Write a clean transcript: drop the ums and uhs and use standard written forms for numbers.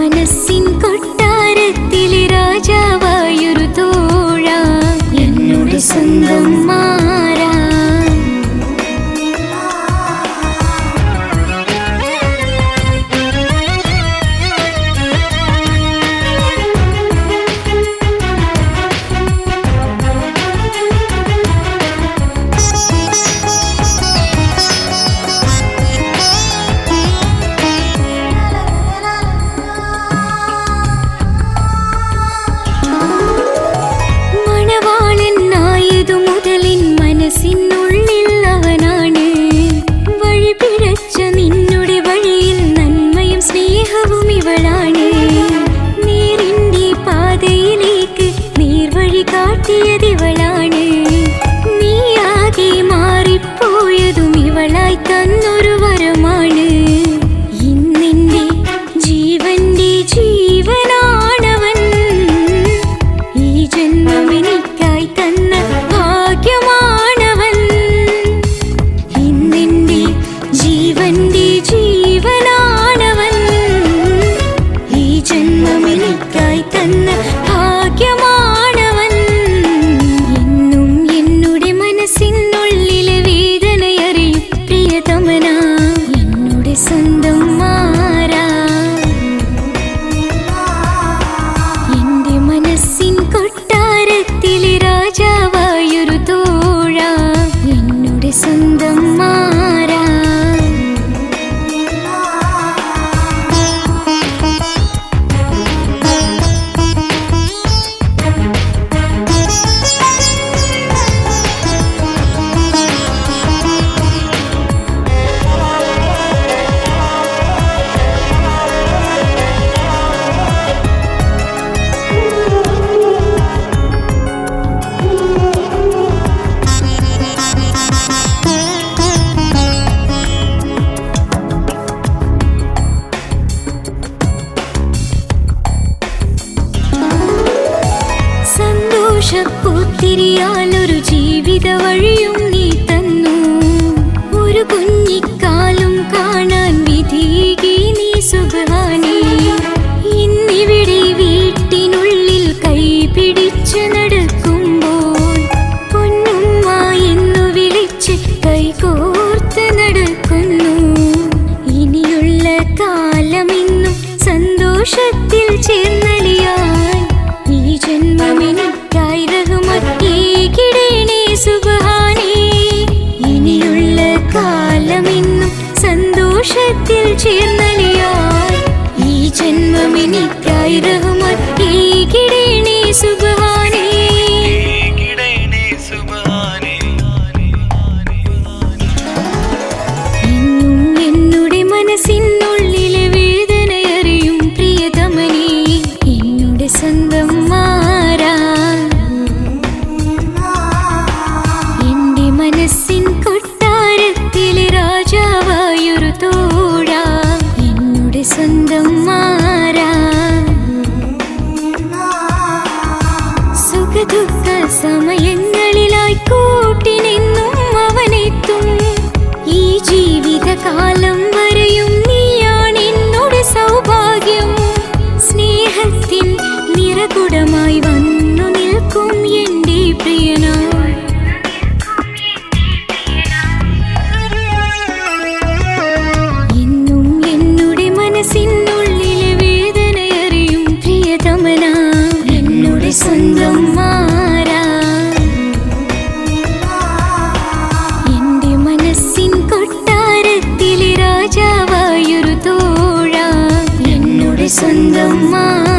മനസ്സിൻ കൊട്ടാരത്തിലെ രാജാവായൊരു തോഴ എന്നോട് സ്വന്തം മാറാ. മനസ്സിനുള്ളിൽ അവനാണ് വഴി പിഴച്ച നിന്നുടെ വഴിയിൽ നന്മയും സ്നേഹവും ഇവളാണ്. നേരിന്റെ പാതയിലേക്ക് നേർവഴി കാട്ടിയതിവളാണ്. നീയാകെ മാറിപ്പോയതും ഇവളായി തന്നൊരു വരമാണ്. ഇന്നെന്റെ ജീവന്റെ ജീവനാണവൻ. ഈ ജന്മം എനിക്കായി തന്ന ഭാഗ്യമാണ്. ജീവനാണവൻ ഈ ജന്മമെനിക്കായി തന്ന ഭാഗ്യമാണവൻ. എന്നും എന്നുടെ മനസ്സിനുള്ളിലെ വേദനയറിയും പ്രിയതമന എന്നുടെ സ്വന്തം മാറാ. എന്റെ മനസ്സിൻ കൊട്ടാരത്തിലെ രാജാവായൊരു തോഴ എന്നുടെ സ്വന്തം മാറാ. പൂത്തിരിയാലൊരു ജീവിത വഴിയും നീ തന്നു. ഒരു കുഞ്ഞിക്കാലും കാണാൻ വിധികി നീ സുബ്ഹാനേ. ഇന്നിവിടെ വീട്ടിനുള്ളിൽ കൈ പിടിച്ച് നടക്കുമ്പോൾ പൊന്നുമ്മ എന്നു വിളിച്ച് കൈകോർത്ത് നടക്കുന്നു. ഇനിയുള്ള കാലമെന്നും സന്തോഷത്തിൽ ചേർന്നലിയാൻ ഈ ജന്മമെനിക്കായി റഹ്മത്തേകിടേണേ സുബ്ഹാനേ. ഇനിയുള്ള കാലമെന്നും സന്തോഷത്തിൽ ചേർന്നലിയാൻ ഈ ജന്മമെനിക്കായി റഹ്മത്തേകിടേണേ സുബ്ഹാനേ. എന്നും എന്നുടെ മനസ്സിനുള്ളിലെ വേദനയറിയും പ്രിയതമനേ എന്നുടെ സ്വന്തം മാറാ. എന്റെ മനസ്സിൻ കൊട്ടാരത്തിലെ രാജാവായൊരു തോഴ എന്നുടെ സ്വന്തം മാറാ. സുഖദുഃഖ സമയങ്ങളിലായി കൂട്ടിനെന്നും അവനെത്തും. ഈ ജീവിതകാലം വരെയും നീയാണ് എന്നോട് സൗഭാഗ്യം. സ്നേഹത്തിൻ നിറകുടമായി വന്നു നിൽക്കും എന്റെ പ്രിയനാ. എന്നും എന്നുടെ മനസ്സിനുള്ളിലെ വേദനയറിയും പ്രിയതമന എന്നുടെ സ്വന്തം മാറാ. എന്റെ മനസ്സിൻ കൊട്ടാരത്തിലെ രാജാവായൊരു തോഴ എന്നുടെ സ്വന്തം മാറാ.